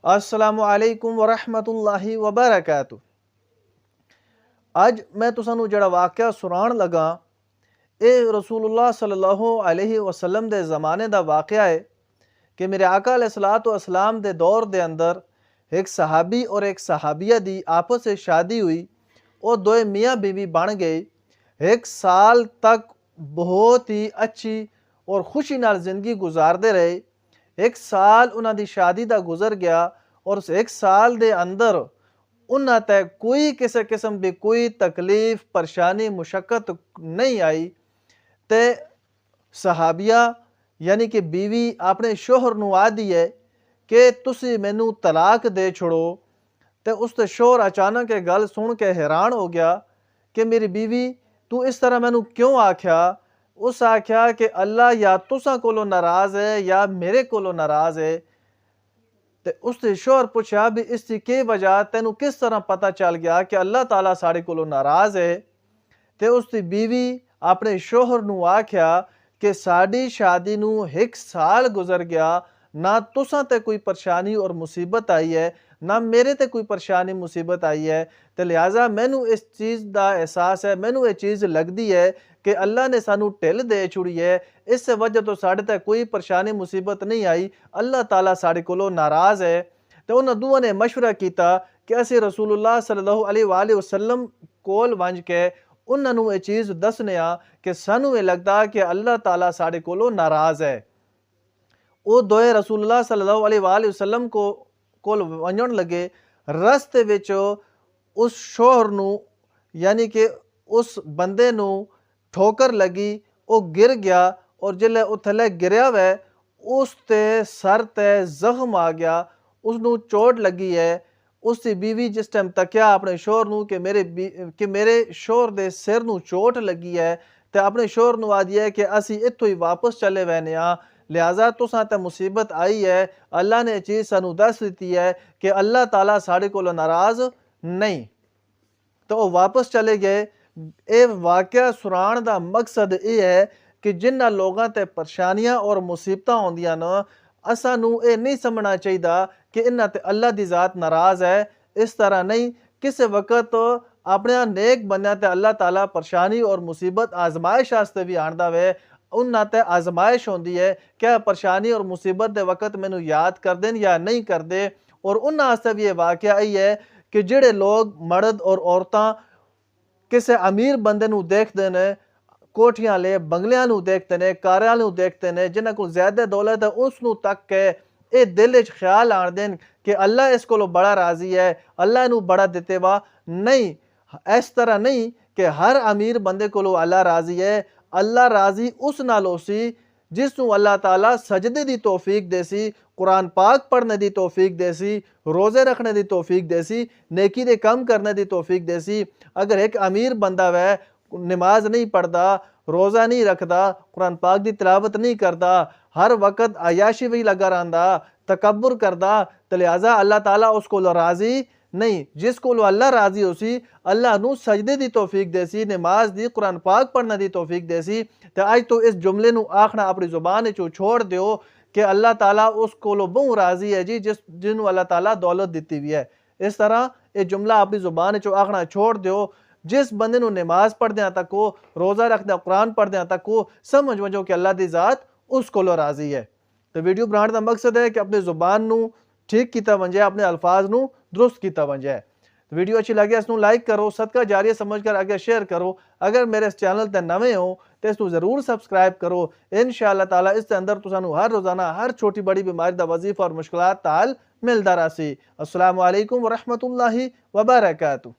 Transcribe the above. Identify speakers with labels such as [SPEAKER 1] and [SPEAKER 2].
[SPEAKER 1] अस्सलामु अलैकुम वरहमतुल्लाहि वबरकातुहू। अज मैं तुसानू जड़ा वाक़या सुनान लगा ये रसूलुल्लाह सल्लल्लाहु अलैहि वसल्लम दे ज़माने दा वाक़या है कि मेरे आका अलैहिस्सलातु वस्सलाम दे दौर दे अंदर एक सहाबी और एक सहाबिया दी आपस में शादी हुई और दोए मियाँ बीवी बन गए। एक साल तक बहुत ही अच्छी और खुशी नाल ज़िंदगी गुजारते रहे। एक साल उन्हां दी शादी दा गुजर गया और उस एक साल दे अंदर उन्हां ते कोई किसी किस्म की कोई तकलीफ परेशानी मुशक्कत नहीं आई। ते सहाबिया यानी कि बीवी अपने शोहर नू आदी है कि तुसी मैनू तलाक दे छोड़ो। तो उसते शोहर अचानक ये गल सुन के हैरान हो गया कि मेरी बीवी तू इस तरह मैनू क्यों आख्या। उस आख्या कि अल्लाह या तुसा कोलो नाराज़ है या मेरे कोलो नाराज़ है। ते उसने शोहर पूछा भी इसकी के वजह तेनू किस तरह पता चल गया कि अल्लाह ताला साढ़े कोलो नाराज़ है। ते उसकी बीवी अपने शोहर नू आख्या कि साड़ी शादी नू एक साल गुजर गया ना तुसा ते कोई परेशानी और मुसीबत आई है ना मेरे ते कोई परेशानी मुसीबत आई है। तो लिहाजा मैनू इस चीज़ का एहसास है, मैनू ये चीज़ लगती है कि अल्लाह ने सानू ढिल दे छुड़ी है। इस वजह तो साढ़े ते कोई परेशानी मुसीबत नहीं आई, अल्लाह ताला साढ़े कोलों नाराज़ है। तो उन्होंने दुआ ने मशवरा किया कि असी रसूलुल्लाह सल्लल्लाहु अलैहि वसल्लम कोल वंज के उन्होंने ये चीज़ दसने कि सानू ये लगता कि अल्लाह ताला साढ़े कोलों नाराज़ है। वो दोए रसूलुल्लाह सल्लल्लाहु अलैहि वसल्लम कोल वंजन लगे। रस्ते विच उस शोहर नू यानी कि उस बंदे नू ठोकर लगी, वो गिर गया और जिले वो थले गिरया वै उसते सर ते जख्म आ गया, उसनू चोट लगी है। उसकी बीवी जिस टाइम तकिया अपने शोहर नू कि मेरे शोहर दे सिर नू चोट लगी है तो अपने शोहर नू आदि है कि असी इत्थों ही वापस चले वैने आ, लिहाजा तुसां ते मुसीबत आई है। अल्लाह ने चीज़ सानू दस दी है कि अल्लाह ताला साढ़े कोलों नाराज़ नहीं। तो वो वापस चले गए। ये वाक़या सुनान का मकसद ये है कि जिन्हां लोगों ते परेशानियां और मुसीबत होंदियां न असानू ये नहीं समझना चाहिए कि इन्हां ते अल्लाह दी ज़ात नाराज़ है। इस तरह नहीं, किसी वक्त अपने नेक बंदियां ते अल्लाह ताला परेशानी और मुसीबत आजमाइश वास्ते भी आंदा वे। उन्हां ते आजमाइश होंदी है क्या परेशानी और मुसीबत के वक्त मैनू याद कर देन या नहीं करते। और उन्हां वास्ते भी ये वाक़या यही है कि जिहड़े लोग मर्द और औरतां किसी अमीर बंदे नू देखते हैं, कोठियां ले बंगलियां नू देखते हैं, कारां नू देखते हैं, जिन्हां कोल ज़्यादा दौलत है उसनू तक के ये दिल च ख्याल आन देन कि अल्लाह इस कोलों बड़ा राजी है, अल्लाह इनू बड़ा दिते वा। नहीं, इस तरह नहीं कि हर अमीर बंदे कोलों अल्लाह राजी है। अल्लाह राजी उस नाल होसी जिसनू अल्लाह ताला सजदे दी तौफीक देसी, कुरान पाक पढ़ने दी तौफीक देसी, रोज़े रखने दी तौफीक देसी, नेकी दे कम करने दी तौफीक देसी। अगर एक अमीर बंदा वै नमाज नहीं पढ़ता, रोज़ा नहीं रखता, कुरान पाक की तिलावत नहीं करता, हर वक्त अयाशी भी लगा रहा, तकब्बुर करता, तो लिहाजा अल्लाह ताला उसको राजी नहीं। जिसको अल्लाह राजी होसी अल्लाह नू सजदे दी तौफीक देसी, नमाज दी, कुरान पाक पढ़ने दी तौफीक देसी। तो अज तो इस जुमले नू आखना अपनी जुबान चो छोड़ दियो कि अल्लाह ताला उसको बहु राजी है जी जिन्हों अल्लाह ताला दौलत दी हुई है। इस तरह ये जुमला अपनी जुबान चो आखना छोड़ दियो। जिस बंदे नू नमाज पढ़द्या तक हो, रोज़ा रखद्या, कुरान पढ़द्या तक हो, समझ वजो कि अल्लाह दी ज़ात उस कोलो राजी है। तो वीडियो बनाने का मकसद है कि अपनी जुबान नू ठीक किया वंजे, अपने अल्फाज नू दुरुस्त किया वंजे। तो वीडियो अच्छी लगे इसनू लाइक करो, सदका जारिया समझ कर आगे शेयर करो। अगर मेरे इस चैनल ते नवे हो तो इसनू ज़रूर सबसक्राइब करो। इंशाअल्लाह ताला इस अंदर तुसानू हर रोज़ाना हर छोटी बड़ी बीमारी का वजीफा और मुश्किलात ताल मिलता रसी। अस्सलामु अलैकुम वरहमतुल्लाहि वबरकातुहू।